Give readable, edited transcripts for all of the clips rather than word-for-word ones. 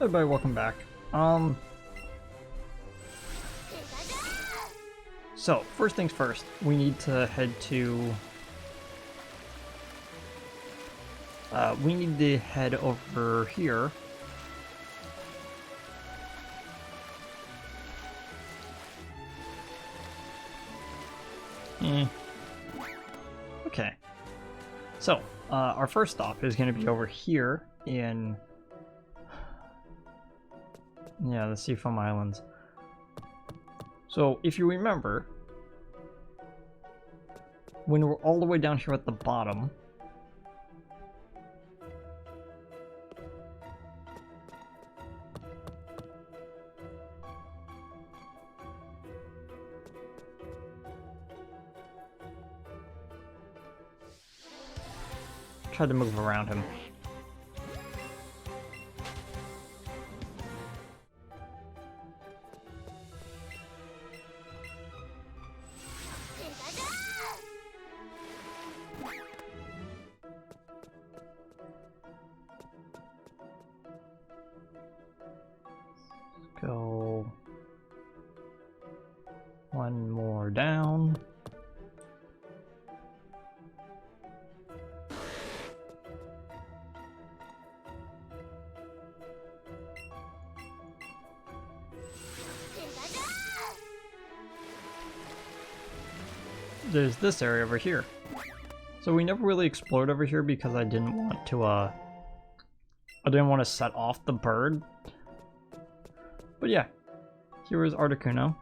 Everybody, welcome back. So, first things first, we need to head to... we need to head over here. Okay. So, our first stop is going to be over here in... yeah, the Seafoam Islands. So, if you remember, when we're all the way down here at the bottom, try to move around him. Go one more down. There's this area over here. So we never really explored over here because I didn't want to set off the bird. But yeah, here is Articuno.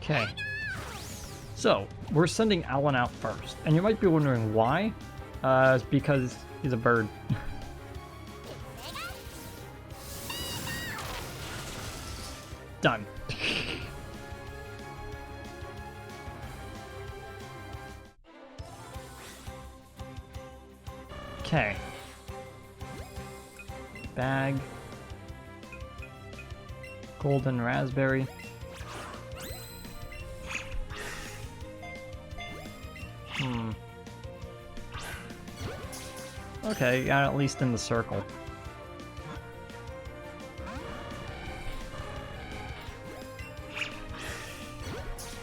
Okay, so we're sending Alan out first, and you might be wondering why. It's because he's a bird. Done. Okay. Bag. Golden raspberry. Okay, got at least in the circle.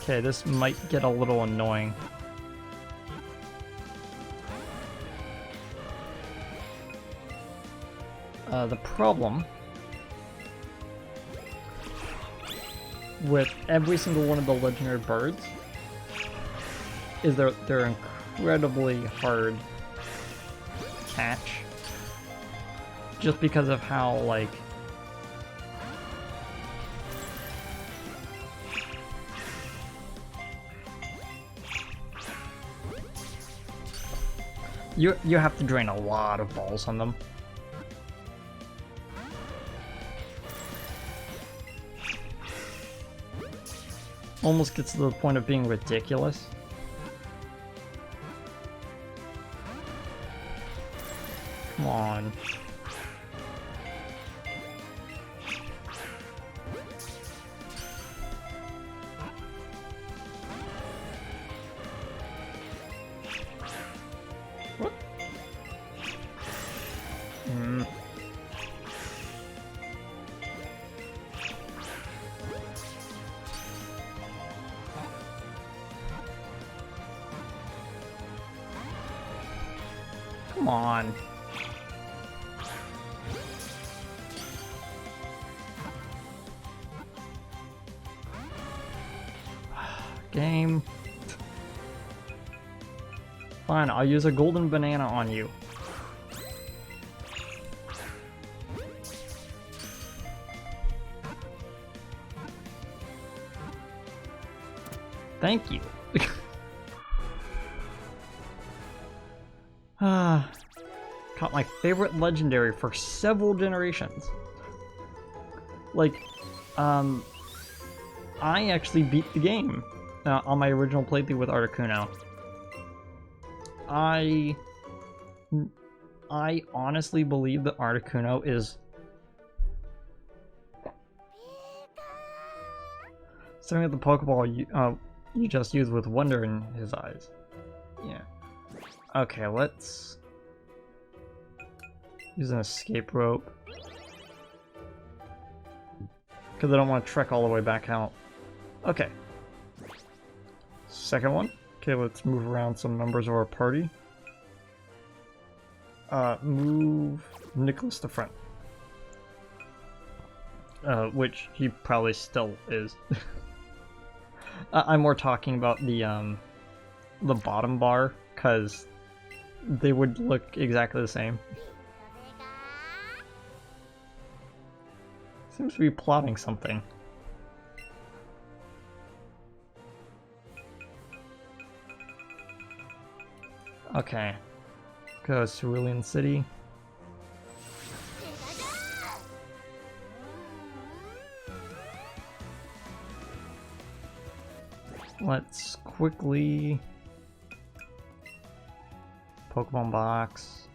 Okay, this might get a little annoying. The problem with every single one of the legendary birds is they're incredibly hard to catch, just because of how, like, you have to drain a lot of balls on them. Almost gets to the point of being ridiculous. Come on. What? Come on. Game. Fine, I'll use a golden banana on you. Thank you. Caught my favorite legendary for several generations. Like, I actually beat the game on my original playthrough with Articuno. I I honestly believe that Articuno is staring at the Pokeball you just used with wonder in his eyes. Yeah. Okay, let's use an escape rope. Because I don't want to trek all the way back out. Okay. Second one. Okay, let's move around some members of our party. Move Nicholas to front. Which he probably still is. I'm more talking about the bottom bar, because they would look exactly the same. Seems to be plotting something. Okay. Go Cerulean City. Let's quickly Pokemon box.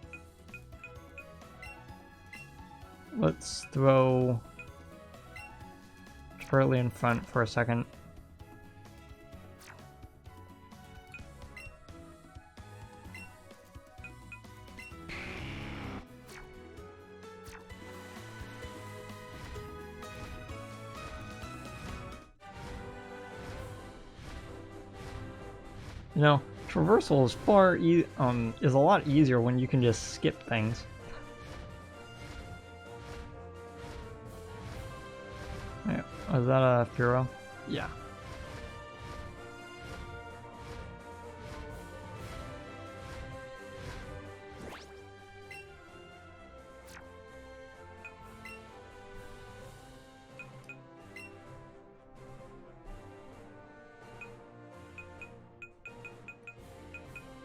Let's throw Charlie in front for a second. You know, traversal is a lot easier when you can just skip things. Yeah, is that a Furo? Yeah.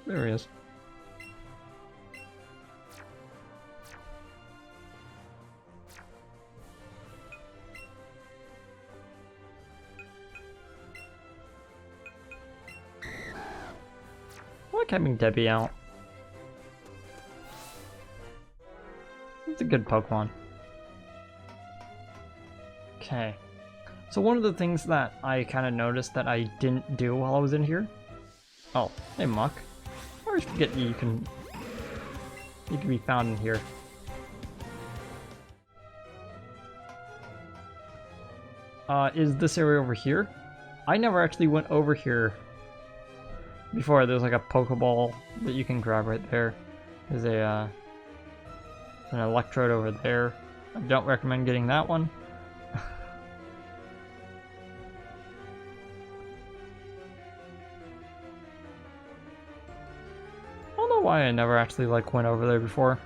There he is. I like having Debbie out. It's a good Pokemon. Okay. So one of the things that I kind of noticed that I didn't do while I was in here. Oh, hey Muck. I always forget you can be found in here. Is this area over here? I never actually went over here before. There's like a Pokeball that you can grab right there. There's an Electrode over there. I don't recommend getting that one. I don't know why I never actually went over there before.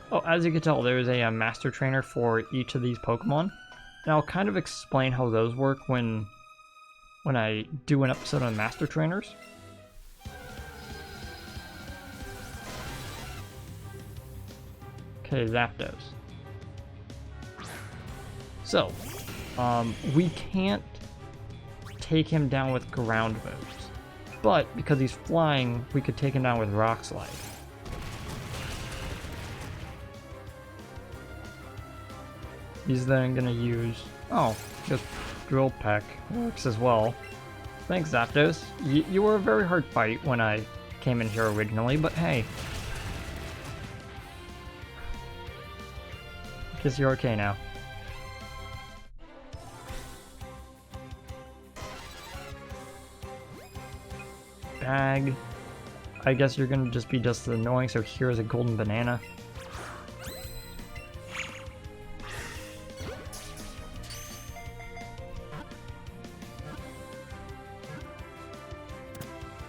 Oh, as you can tell, there's a master trainer for each of these Pokemon. And I'll kind of explain how those work when I do an episode on master trainers. Okay, Zapdos. So, we can't take him down with ground moves. But, because he's flying, we could take him down with Rock Slide. He's then gonna use... Oh, just Drill Peck works as well. Thanks, Zapdos. You were a very hard fight when I came in here originally, but hey. Guess you're okay now. Bag. I guess you're gonna just be just annoying, so here's a golden banana.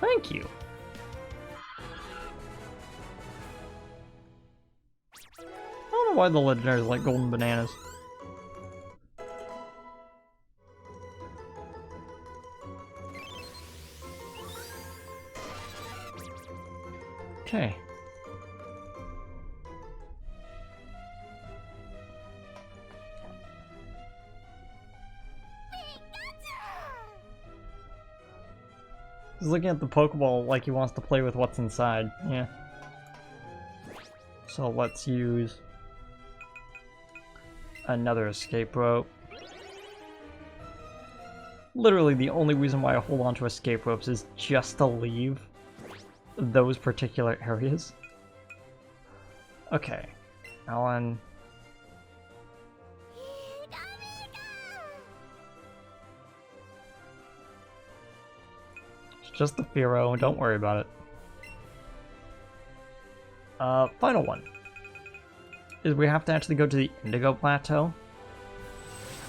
Thank you. I don't know why the legendaries like golden bananas. Okay. He's looking at the Pokeball like he wants to play with what's inside. Yeah. So let's use another escape rope. Literally the only reason why I hold on to escape ropes is just to leave those particular areas. Okay, Alan. It's just the Fearow, don't worry about it. Final one is we have to actually go to the Indigo Plateau,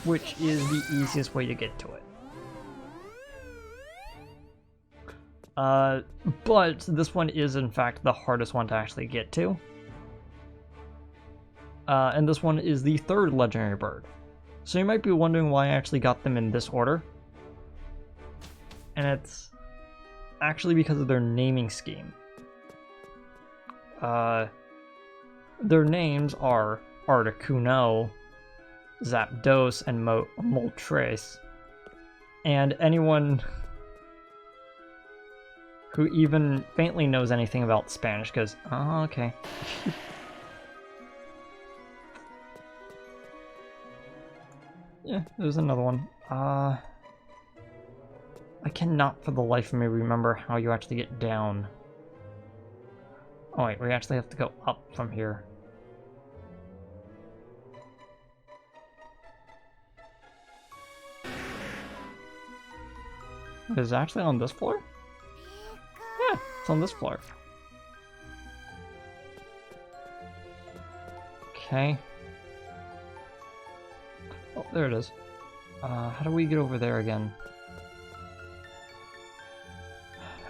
which is the easiest way to get to it. But this one is in fact the hardest one to actually get to. And this one is the third legendary bird. So you might be wondering why I actually got them in this order. And it's actually because of their naming scheme. Their names are Articuno, Zapdos, and Moltres. And anyone who even faintly knows anything about Spanish goes, oh, okay. Yeah, there's another one. I cannot for the life of me remember how you actually get down. Oh wait, we actually have to go up from here. Is it actually on this floor? Yeah, it's on this floor. Okay. Oh, there it is. How do we get over there again?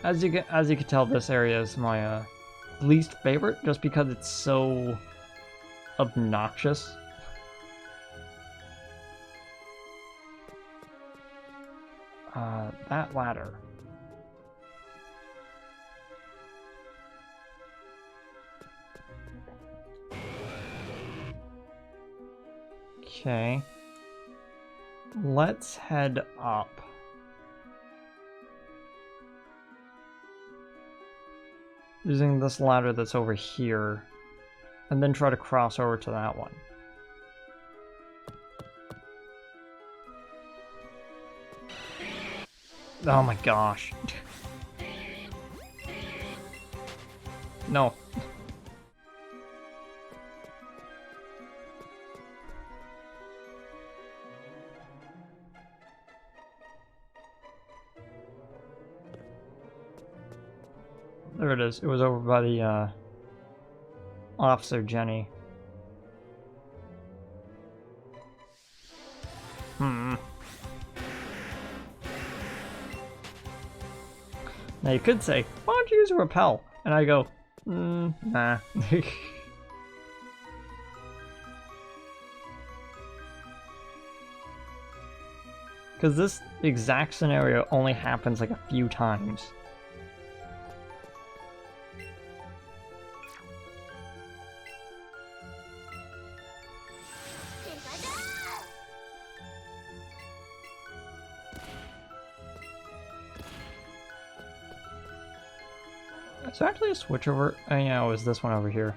As you can tell, this area is my least favorite, just because it's so obnoxious. That ladder. Okay. Let's head up. Using this ladder that's over here, and then try to cross over to that one. Oh my gosh. No. There it is. It was over by the, Officer Jenny. Now you could say, why don't you use a repel? And I go, nah. Because this exact scenario only happens like a few times. It's actually a switch over. Oh, yeah, it was this one over here.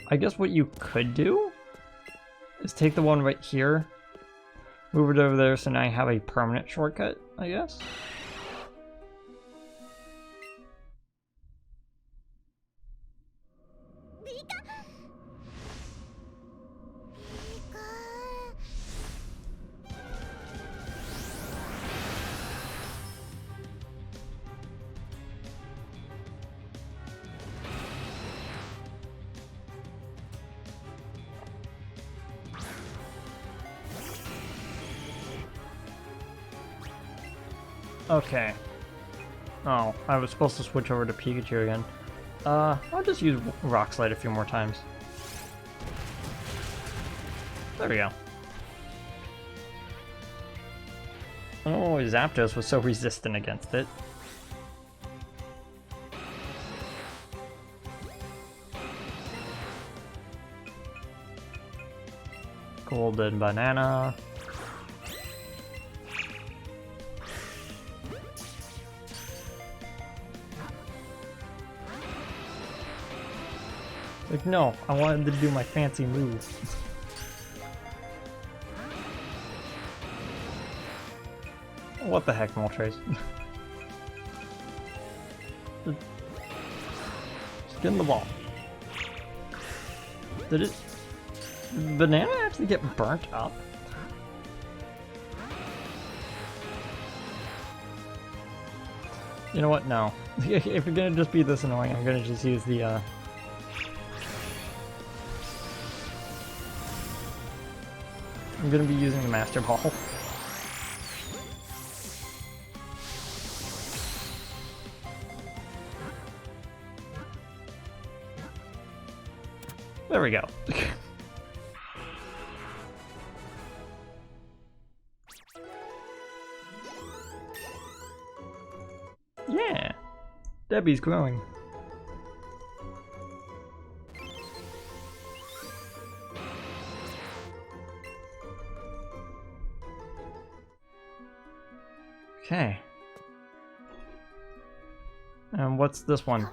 I guess what you could do is take the one right here, move it over there, so now you have a permanent shortcut, I guess. Okay. Oh, I was supposed to switch over to Pikachu again. I'll just use Rock Slide a few more times. There we go. Oh, Zapdos was so resistant against it. Golden Banana. Like, no, I wanted to do my fancy move. What the heck, Moltres? Just get in the ball. Did it... Banana actually get burnt up? You know what? No. If you're gonna just be this annoying, I'm gonna just use the, I'm gonna be using the Master Ball. There we go. Yeah! Debbie's growing. Okay. And what's this one?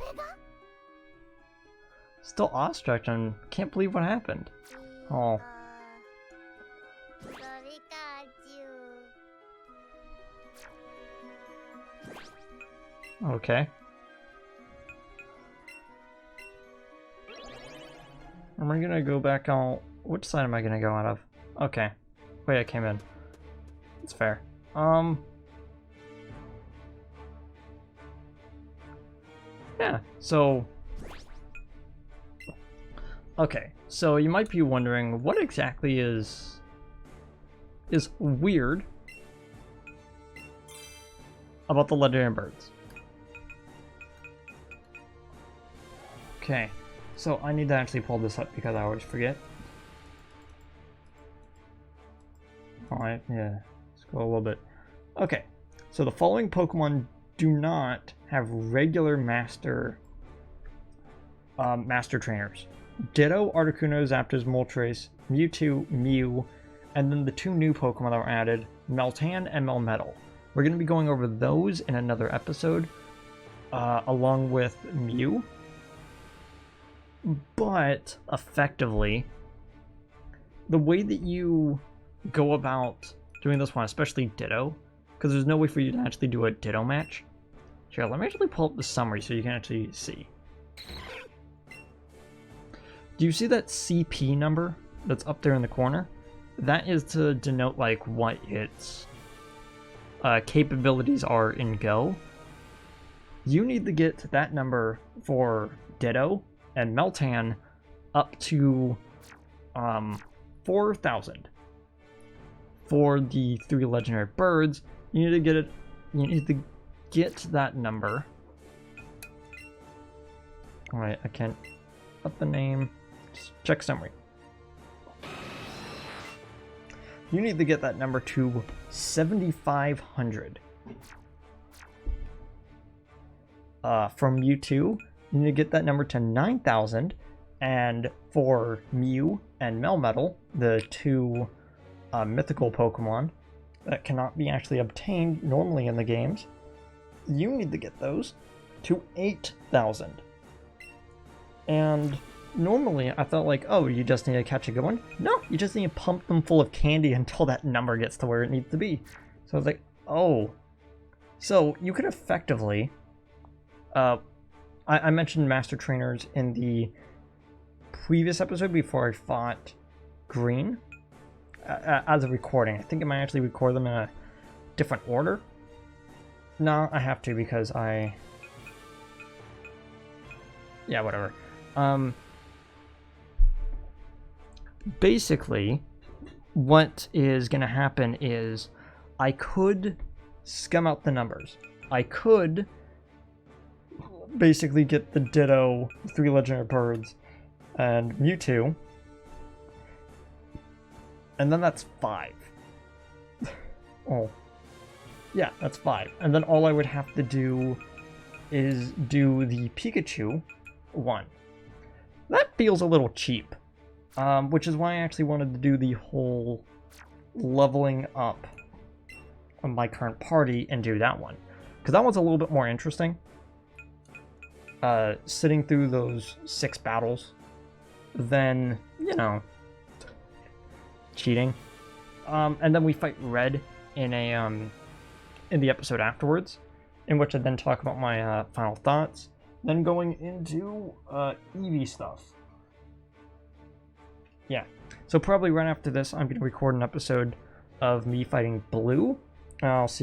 Still awestruck and can't believe what happened. Oh. Okay. Am I gonna go back on... Which side am I gonna go out of? Okay. Wait, I came in. It's fair. Yeah, so... Okay, so you might be wondering, what exactly is weird about the legendary birds? Okay, so I need to actually pull this up because I always forget. Alright, yeah, let's go a little bit. Okay, so the following Pokemon do not have regular master trainers. Ditto, Articuno, Zapdos, Moltres, Mewtwo, Mew, and then the two new Pokemon that were added, Meltan and Melmetal. We're going to be going over those in another episode, along with Mew. But, effectively, the way that you go about doing this one, especially Ditto, because there's no way for you to actually do a Ditto match. Here, let me actually pull up the summary so you can actually see. Do you see that CP number that's up there in the corner? That is to denote like what its capabilities are in Go. You need to get that number for Ditto and Meltan up to 4,000. For the 3 legendary birds, you need to get it. You need to get that number. All right, I can't up the name. Just check summary. You need to get that number to 7,500. From Mewtwo, you need to get that number to 9,000. And for Mew and Melmetal, the two mythical Pokemon that cannot be actually obtained normally in the games, you need to get those to 8,000. And normally I thought like, oh, you just need to catch a good one. No, you just need to pump them full of candy until that number gets to where it needs to be. So I was like, oh. So you could effectively, I mentioned master trainers in the previous episode before I fought Green as a recording. I think I might actually record them in a different order. No, I have to because yeah, whatever. Basically, what is going to happen is I could scum out the numbers. I could basically get the Ditto, 3 legendary birds, and Mewtwo, and then that's 5. Oh. Yeah, that's 5. And then all I would have to do is do the Pikachu one. That feels a little cheap. Which is why I actually wanted to do the whole leveling up of my current party and do that one. Because that one's a little bit more interesting. Sitting through those 6 battles then, you know, cheating. And then we fight Red in a in the episode afterwards, in which I then talk about my final thoughts. Then going into Eevee stuff. Yeah, so probably right after this, I'm going to record an episode of me fighting Blue. I'll see you